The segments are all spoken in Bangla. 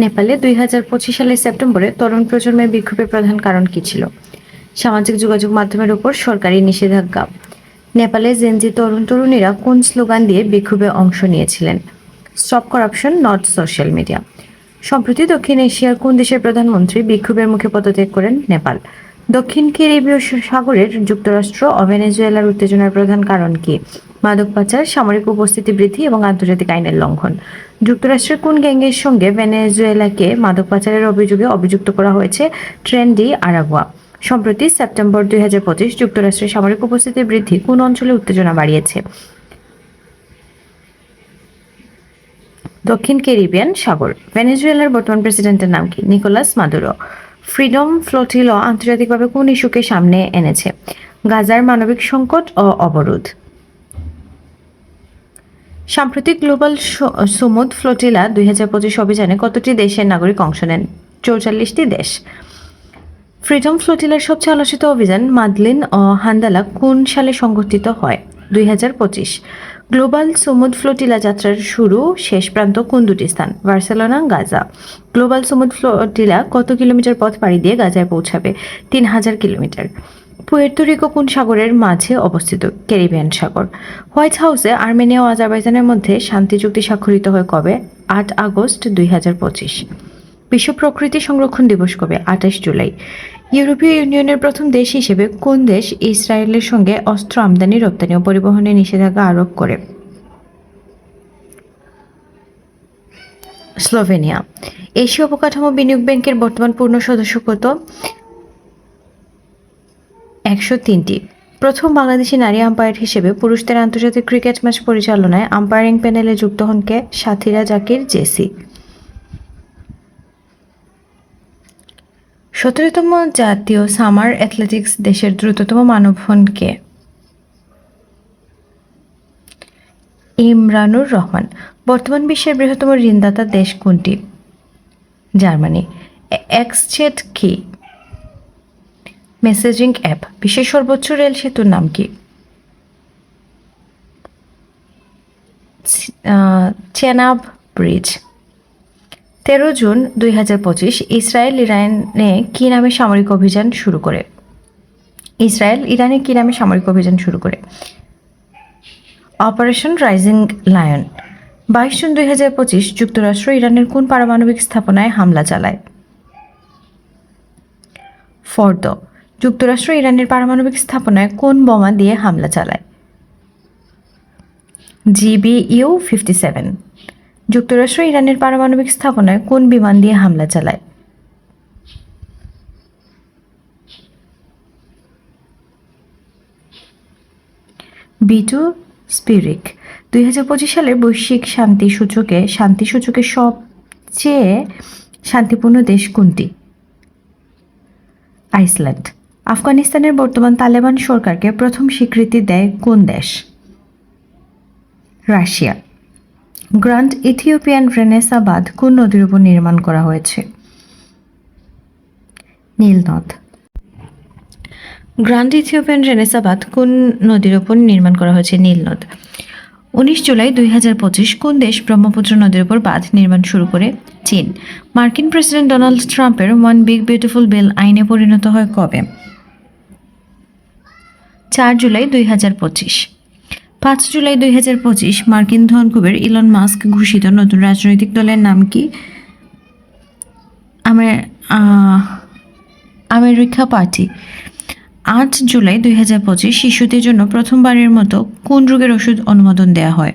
নেপালে 2025 সালের সেপ্টেম্বরে তরুণ প্রজন্মের বিক্ষোভের প্রধান কারণ কি ছিল? সামাজিক যোগাযোগ মাধ্যমের উপর সরকারি নিষেধাজ্ঞা। নেপালে জেনজি তরুণ তরুণীরা কোন স্লোগান দিয়ে বিক্ষোভে অংশ নিয়েছিলেন? Stop corruption, not social media. সম্প্রতি দক্ষিণ এশিয়ার কোন দেশের প্রধানমন্ত্রী বিক্ষোভের মুখে পদত্যাগ করেন? নেপাল। দক্ষিণ ক্যারিবীয় সাগরের যুক্তরাষ্ট্র ও ভেনেজুয়েলার উত্তেজনার প্রধান কারণ কি? মাদক পাচার, সামরিক উপস্থিতি বৃদ্ধি এবং আন্তর্জাতিক আইনের লঙ্ঘন। যুক্তরাষ্ট্রের কোন গ্যাংয়ের সঙ্গে ভেনেজুয়েলাকে মাদক পাচারের অভিযোগে অভিযুক্ত করা হয়েছে? Tren de Aragua. সম্প্রতি সেপ্টেম্বর 2025 যুক্তরাষ্ট্রের সামরিক উপস্থিতি বৃদ্ধি কোন অঞ্চলে উত্তেজনা বাড়িয়েছে? দক্ষিণ ক্যারিবিয়ান সাগর। ভেনেজুয়েলার বর্তমান প্রেসিডেন্টের নাম কি? Nicolas Maduro. ফ্রিডম ফ্লোটিলা আন্তর্জাতিকভাবে কোন ইস্যুকে সামনে এনেছে? গাজার মানবিক সংকট ও অবরোধ। সাম্প্রতিক গ্লোবাল সুমুদ ফ্লোটিলা 2025 অভিযানে কতটি দেশের নাগরিক অংশ নেন? 44টি দেশ। ফ্রিডম ফ্লোটিলার সবচেয়ে আলোচিত অভিযান মাদলিন ও হান্দালা কোন সালে সংঘটিত হয়? 2025। গ্লোবাল সুমুদ ফ্লোটিলা যাত্রার শুরু শেষ প্রান্ত কোন দুটি স্থান? Barcelona, Gaza. Global Sumud flotilla কত কিলোমিটার পথ পাড়ি দিয়ে গাজায় পৌঁছাবে? 3000 কিলোমিটার। পুয়ের্তো রিকো কোন সাগরের মাঝে অবস্থিত? ক্যারিবিয়ান সাগর। হোয়াইট হাউসে আর্মেনিয়া ও আজারবাইজানের মধ্যে শান্তি চুক্তি স্বাক্ষরিত হয় কবে? 8 আগস্ট 2025। বিশ্ব প্রকৃতি সংরক্ষণ দিবস কবে? 28 জুলাই। ইউরোপীয় ইউনিয়নের প্রথম দেশ হিসেবে কোন দেশ ইসরায়েলের সঙ্গে অস্ত্র আমদানি, রপ্তানি ও পরিবহনে নিষেধাজ্ঞা আরোপ করে? স্লোভেনিয়া। এশীয় অবকাঠামো বিনিয়োগ ব্যাংকের বর্তমান পূর্ণ সদস্য কত? 103টি। প্রথম বাংলাদেশি নারী আম্পায়ার হিসেবে পুরুষদের আন্তর্জাতিক ক্রিকেট ম্যাচ পরিচালনায় আম্পায়ারিং প্যানেলে যুক্ত হন কে? সাথীরা জাকির, জেসি। 17তম জাতীয় সামার অ্যাথলেটিক্স দেশের দ্রুততম মানব হন কে? ইমরানুর রহমান। বর্তমান বিশ্বের বৃহত্তম ঋণদাতা দেশ কোনটি? জার্মানি। এক্সজেট কি? Messaging app. বিশ্বের সর্বোচ্চ রেল সেতুর নাম কি? চেনাব ব্রিজ। 13 জুন 2025 ইসরায়েল ইরানে কি নামে সামরিক অভিযান শুরু করে? ইসরায়েল ইরানে কি নামে সামরিক অভিযান শুরু করে? Operation rising lion. 22 জুন 2025 যুক্তরাষ্ট্র ইরানের কোন পারমাণবিক স্থাপনায় হামলা চালায়? ফর্দো। যুক্তরাষ্ট্র ইরানের পারমাণবিক স্থাপনায় কোন বোমা দিয়ে হামলা চালায়? GBU-57। যুক্তরাষ্ট্র ইরানের পারমাণবিক স্থাপনায় কোন বিমান দিয়ে হামলা চালায়? B2 স্পিরিক। 2025 সালের বৈশ্বিক শান্তি সূচকে সবচেয়ে শান্তিপূর্ণ দেশ কোনটি? আইসল্যান্ড। আফগানিস্তানের বর্তমান তালেবান সরকারকে প্রথম স্বীকৃতি দেয় কোন দেশ? রাশিয়া। গ্র্যান্ড ইথিওপিয়ান রেনেসাঁ বাঁধ কোন নদীর উপর নির্মাণ করা হয়েছে? নীল নদ। গ্র্যান্ড ইথিওপিয়ান রেনেসাঁ বাঁধ কোন নদীর উপর নির্মাণ করা হয়েছে? নীল নদ। 19 জুলাই 2025 কোন দেশ ব্রহ্মপুত্র নদীর উপর বাঁধ নির্মাণ শুরু করে? চীন। মার্কিন প্রেসিডেন্ট ডোনাল্ড ট্রাম্পের ওয়ান বিগ বিউটিফুল বিল আইনে পরিণত হয় কবে? 4 জুলাই 2025। 5 জুলাই 2025 মার্কিন ধনকুবের ইলন মাস্ক ঘোষিত নতুন রাজনৈতিক দলের নাম কি? America party. 8 জুলাই 2025 শিশুদের জন্য প্রথমবারের মতো কোন রোগের ওষুধ অনুমোদন দেওয়া হয়?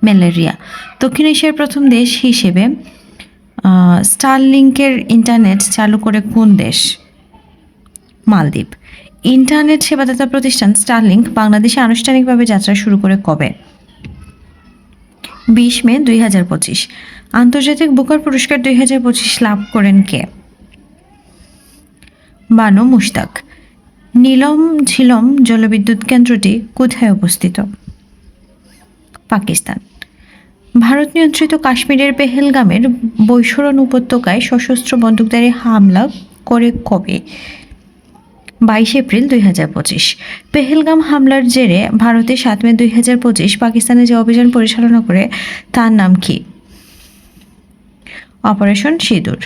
ম্যালেরিয়া। দক্ষিণ এশিয়ার প্রথম দেশ হিসেবে স্টারলিংকের ইন্টারনেট চালু করে কোন দেশ? মালদ্বীপ। ইন্টারনেট সেবাদাতা প্রতিষ্ঠান স্টারলিংক বাংলাদেশে আনুষ্ঠানিকভাবে যাত্রা শুরু করে কবে? 20 মে 2025। আন্তর্জাতিক বুকার পুরস্কার 2025 লাভ করেন কে? বানু মুশতাক। নীলম ঝিলম জলবিদ্যুৎ কেন্দ্রটি কোথায় অবস্থিত? পাকিস্তান। ভারত নিয়ন্ত্রিত কাশ্মীরের পেহেলগামের বৈশরণ উপত্যকায় সশস্ত্র বন্দুকধারী হামলা করে কবে? 22 এপ্রিল 2025। পেহেলগাম হামলার জেরে ভারতে 7 মে 2025 পাকিস্তানে যে অভিযান পরিচালনা করে তার নাম কি? অপারেশন সিঁদুর।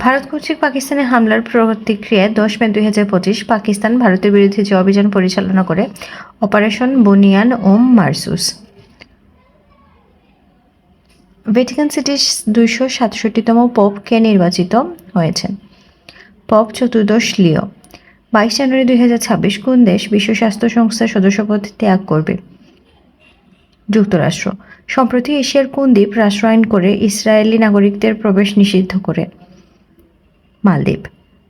ভারত কর্তৃক পাকিস্তানে হামলার প্রতিক্রিয়ায় 10 মে 2025 পাকিস্তান ভারতের বিরুদ্ধে যে অভিযান পরিচালনা করে অপারেশন বুনিয়ান মারসুস। ভ্যাটিকান সিটির 267তম পোপ কে নির্বাচিত হয়েছেন? পোপ চতুর্দশ লিও। 22 জানুয়ারি 2026 কোন দেশ বিশ্ব স্বাস্থ্য সংস্থার সদস্যপদ ত্যাগ করবে? যুক্তরাষ্ট্র। সম্প্রতি এশিয়ার কোন দ্বীপ রাষ্ট্র আইন করে ইসরায়েলি নাগরিকদের প্রবেশ নিষিদ্ধ করে? মালদ্বীপ।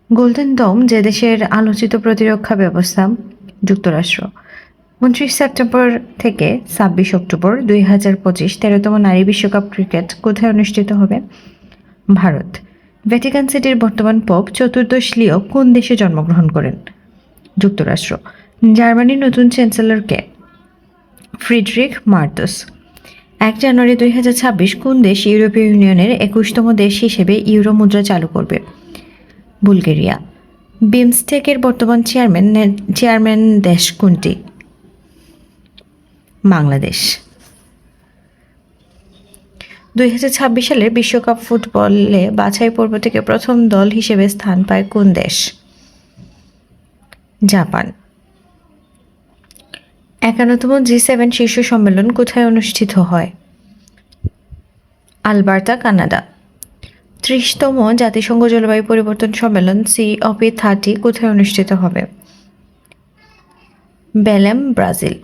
গোল্ডেন ডোম যে দেশের আলোচিত প্রতিরক্ষা ব্যবস্থা? যুক্তরাষ্ট্র। 29 সেপ্টেম্বর থেকে 26 অক্টোবর 2025 13তম নারী বিশ্বকাপ ক্রিকেট কোথায় অনুষ্ঠিত হবে? ভারত। ভ্যাটিকান সিটির বর্তমান পোপ চতুর্দশ লিও কোন দেশে জন্মগ্রহণ করেন? যুক্তরাষ্ট্র। জার্মানির নতুন চ্যান্সেলর কে? Friedrich Merz. 1 জানুয়ারি 2026 কোন দেশ ইউরোপীয় ইউনিয়নের 21তম দেশ হিসেবে ইউরো মুদ্রা চালু করবে? বুলগেরিয়া। বিমস্টেকের বর্তমান চেয়ারম্যান দেশ কোনটি? বাংলাদেশ। 2026 সালের বিশ্বকাপ ফুটবলে বাছাই পর্ব থেকে প্রথম দল হিসেবে স্থান পায় কোন দেশ? জাপান। 51তম G7 শীর্ষ সম্মেলন কোথায় অনুষ্ঠিত হয়? Alberta, Canada. 30তম জাতিসংঘ জলবায়ু পরিবর্তন সম্মেলন COP30 কোথায় অনুষ্ঠিত হবে? Belem, Brazil.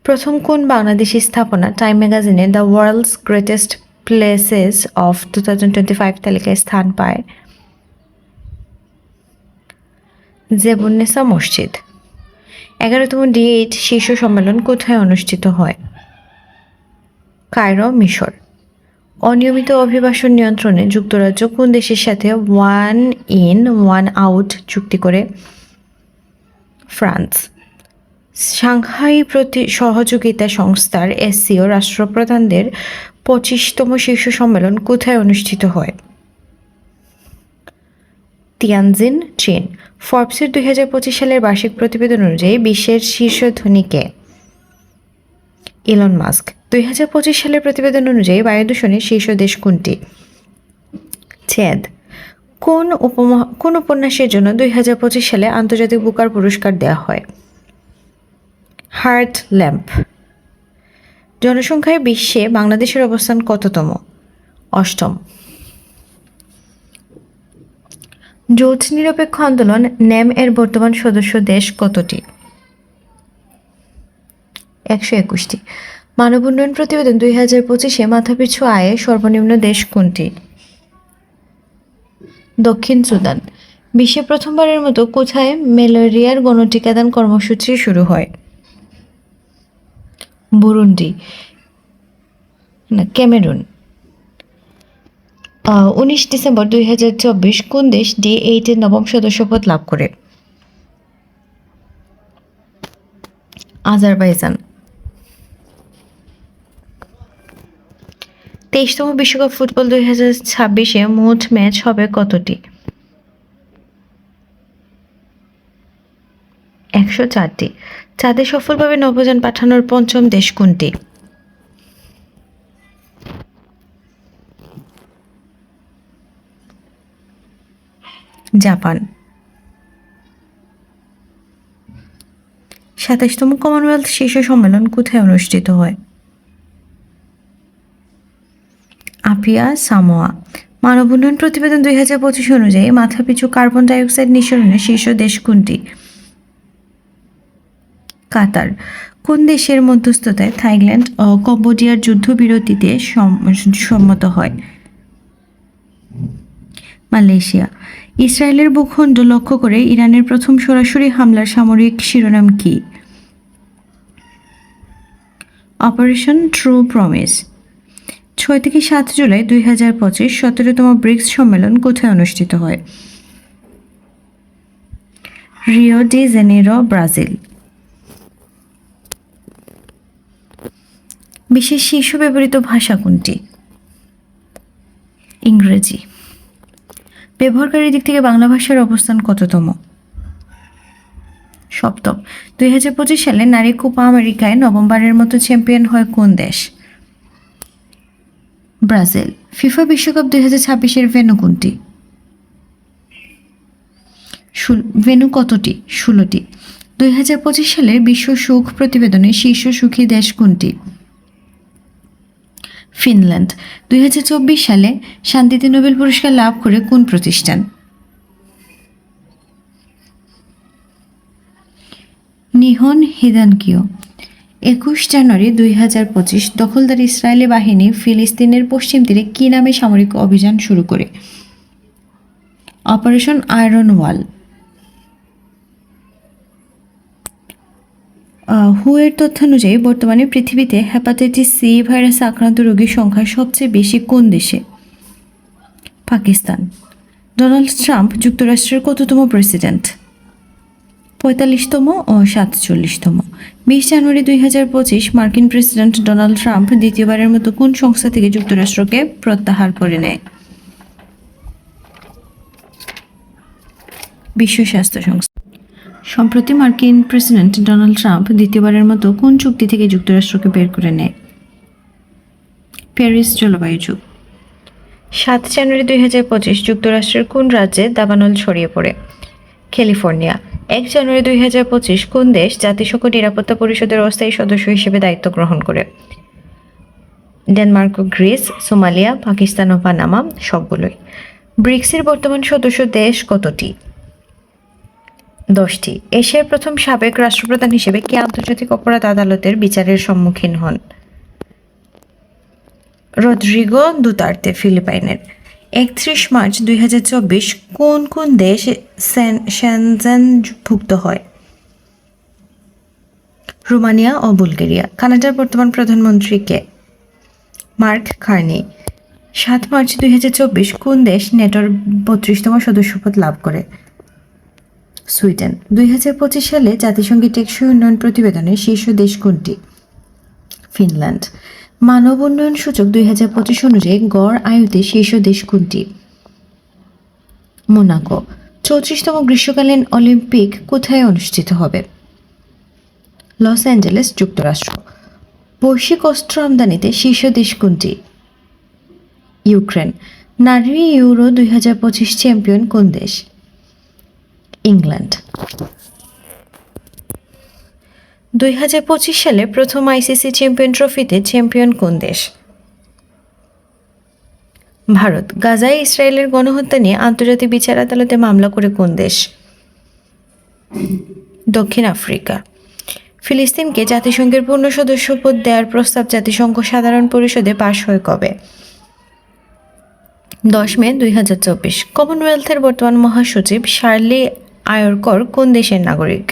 প্রথম কোন বাংলাদেশি স্থাপনা টাইম ম্যাগাজিনে the world's greatest places of 2025 তালিকায় স্থান পায়? জেবুন্নেসা মসজিদ। 11তম D8 শীর্ষ সম্মেলন কোথায় অনুষ্ঠিত হয়? কায়রো, মিশর। অনিয়মিত অভিবাসন নিয়ন্ত্রণে যুক্তরাজ্য কোন দেশের সাথে ওয়ান ইন ওয়ান আউট চুক্তি করে? ফ্রান্স। সাংহাই সহযোগিতা সংস্থার SCO রাষ্ট্রপ্রধানদের 25তম শীর্ষ সম্মেলন কোথায় অনুষ্ঠিত হয়? তিয়ানজিন, চীন। ফর্বসের 2025 সালের বার্ষিক প্রতিবেদন অনুযায়ী বিশ্বের শীর্ষ ধনী কে? Elon Musk. 2025 সালের প্রতিবেদন অনুযায়ী বায়ু দূষণের শীর্ষ দেশ কোনটি? চ্যাদ। কোন উপন্যাসের জন্য 2025 সালে আন্তর্জাতিক বুকার পুরস্কার দেওয়া হয়? Heart lamp. জনসংখ্যায় বিশ্বে বাংলাদেশের অবস্থান কততম? 8ম। যৌথ নিরপেক্ষ আন্দোলন NAM এর বর্তমান সদস্য দেশ কতটি? 121টি। মানব উন্নয়ন প্রতিবেদন 2025-এ মাথাপিছু আয়ে সর্বনিম্ন দেশ কোনটি? দক্ষিণ সুদান। বিশ্বে প্রথমবারের মতো কোথায় ম্যালেরিয়ার গণটিকাদান কর্মসূচি শুরু হয়? Burundi Cameroon. 19 ডিসেম্বর 2024 কোন দেশ D8 এর নবম সদস্যপদ লাভ করে? আজারবাইজান। 23তম বিশ্বকাপ ফুটবল 2026-এ মোট ম্যাচ হবে কতটি? 104টি। চাঁদে সফলভাবে নভোযান পাঠানোর পঞ্চম দেশ কোনটি? জাপান। 27তম কমনওয়েলথ শীর্ষ সম্মেলন কোথায় অনুষ্ঠিত হয়? আপিয়া, সামোয়া। মানব উন্নয়ন প্রতিবেদন 2025 অনুযায়ী মাথাপিছু কার্বন ডাইঅক্সাইড নিঃসরণের শীর্ষ দেশ কোনটি? কাতার। কোন দেশের মধ্যস্থতায় থাইল্যান্ড ও কম্বোডিয়ার যুদ্ধবিরতিতে সম্মত হয়? মালয়েশিয়া। ইসরায়েলের ভূখণ্ড লক্ষ্য করে ইরানের প্রথম সরাসরি হামলার সামরিক শিরোনাম কি? Operation true promise. 6 থেকে 7 জুলাই 2025 17তম ব্রিক্স সম্মেলন কোথায় অনুষ্ঠিত হয়? Rio de Janeiro, Brazil. বিশ্বের শীর্ষ ব্যবহৃত ভাষা কোনটি? ইংরেজি। ব্যবহারকারীর দিক থেকে বাংলা ভাষার অবস্থান কততম? 7ম। 2025 সালে নারী কোপা আমেরিকায় নবমবারের মতো চ্যাম্পিয়ন হয় কোন দেশ? ব্রাজিল। ফিফা বিশ্বকাপ 2026-এর ভেন্যু কোনটি? ভেন্যু কতটি? 16টি। 2025 সালের বিশ্ব সুখ প্রতিবেদনে শীর্ষ সুখী দেশ কোনটি? ফিনল্যান্ড। 2024 সালে শান্তিতে নোবেল পুরস্কার লাভ করে কোন প্রতিষ্ঠান? নিহন হিদানকিও। 21 জানুয়ারি 2025 দখলদার ইসরায়েলি বাহিনী ফিলিস্তিনের পশ্চিম তীরে কী নামে সামরিক অভিযান শুরু করে? অপারেশন আয়রন ওয়াল। এর তথ্যানুযায়ী বর্তমানে পৃথিবীতে হেপাটাইটিস সি ভাইরাসে আক্রান্ত রোগীর সংখ্যা সবচেয়ে বেশি কোন দেশে? পাকিস্তান। ডোনাল্ড ট্রাম্প যুক্তরাষ্ট্রের কততম প্রেসিডেন্ট? 45তম ও 47তম। 20 জানুয়ারি 2025 মার্কিন প্রেসিডেন্ট ডোনাল্ড ট্রাম্প দ্বিতীয়বারের মতো কোন সংস্থা থেকে যুক্তরাষ্ট্রকে প্রত্যাহার করে নেয়? বিশ্ব স্বাস্থ্য সংস্থা। সম্প্রতি মার্কিন প্রেসিডেন্ট ডোনাল্ড ট্রাম্প দ্বিতীয়বারের মতো কোন চুক্তি থেকে যুক্তরাষ্ট্রকে বের করে নেয়? প্যারিস জলবায়ু চুক্তি। 7 জানুয়ারি 2025 যুক্তরাষ্ট্রের কোন রাজ্যে দাবানল ছড়িয়ে পড়ে? ক্যালিফোর্নিয়া। 1 জানুয়ারি 2025 কোন দেশ জাতিসংঘ নিরাপত্তা পরিষদের অস্থায়ী সদস্য হিসেবে দায়িত্ব গ্রহণ করে? ডেনমার্ক, গ্রিস, সোমালিয়া, পাকিস্তান ও পানামা সবগুলোই। ব্রিক্সের বর্তমান সদস্য দেশ কতটি? 10টি। এশিয়ার প্রথম সাবেক রাষ্ট্রপ্রধান হিসেবে কে আন্তর্জাতিক অপরাধ আদালতের বিচারের সম্মুখীন হন? রদ্রিগো দুতার্তে, ফিলিপাইনের। 31 মার্চ 2024 কোন কোন দেশ সেনজেনভুক্ত হয়? রোমানিয়া ও বুলগেরিয়া। কানাডার বর্তমান প্রধানমন্ত্রী কে? Mark Carney. 7 মার্চ 2024 কোন দেশ নেটোর 32তম সদস্যপদ লাভ করে? সুইডেন। 2025 সালে জাতিসংঘের টেকসই উন্নয়ন প্রতিবেদনে শীর্ষ দেশ কোনটি? ফিনল্যান্ড। মানব উন্নয়ন সূচক 2025 অনুযায়ী গড় আয়ুতে শীর্ষ দেশ কোনটি? মোনাকো। 34তম গ্রীষ্মকালীন অলিম্পিক কোথায় অনুষ্ঠিত হবে? লস অ্যাঞ্জেলেস, যুক্তরাষ্ট্র। বৈশ্বিক অস্ত্র আমদানিতে শীর্ষ দেশ কোনটি? ইউক্রেন। নারী ইউরো 2025 চ্যাম্পিয়ন কোন দেশ? ইংল্যান্ড। 2025 সালে প্রথম আইসিসি চ্যাম্পিয়ন ট্রফিতে চ্যাম্পিয়ন কোন দেশ? ভারত। গাজায় ইসরায়েলের গণহত্যা নিয়ে আন্তর্জাতিক বিচার আদালতে মামলা করে কোন দেশ? দক্ষিণ আফ্রিকা। ফিলিস্তিনকে জাতিসংঘের পূর্ণ সদস্যপদ দেওয়ার প্রস্তাব জাতিসংঘ সাধারণ পরিষদে পাশ হয় কবে? 10 মে 2024। কমনওয়েলথের বর্তমান মহাসচিব শার্লি আয়রকর কোন দেশের নাগরিক?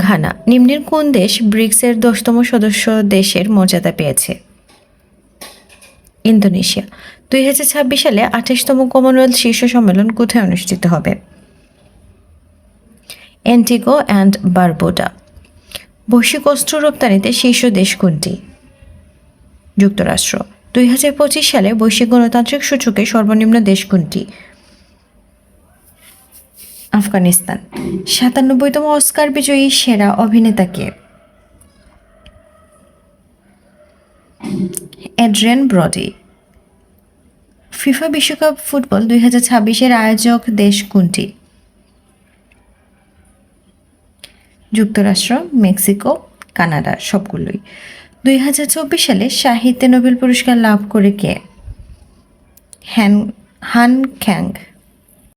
ঘানা। নিম্নের কোন দেশ ব্রিক্সের 10তম সদস্য দেশের মর্যাদা পেয়েছে? ইন্দোনেশিয়া। 2026 সালে 28তম কমনওয়েলথ শীর্ষ সম্মেলন কোথায় অনুষ্ঠিত হবে? অ্যান্টিগো অ্যান্ড বারবুডা। বৈশ্বিক অস্ত্র রপ্তানিতে শীর্ষ দেশ কোনটি? যুক্তরাষ্ট্র। 2025 সালে বৈশ্বিক গণতান্ত্রিক সূচকে সর্বনিম্ন দেশ কোনটি? আফগানিস্তান। 97তম অস্কার বিজয়ী সেরা অভিনেতা কে? Adrien Brody. ফিফা বিশ্বকাপ ফুটবল 2026-এর আয়োজক দেশ কোনটি? যুক্তরাষ্ট্র, মেক্সিকো, কানাডা সবগুলোই। 2024 সালে সাহিত্যে নোবেল পুরস্কার লাভ করে কে? হান ক্যাং।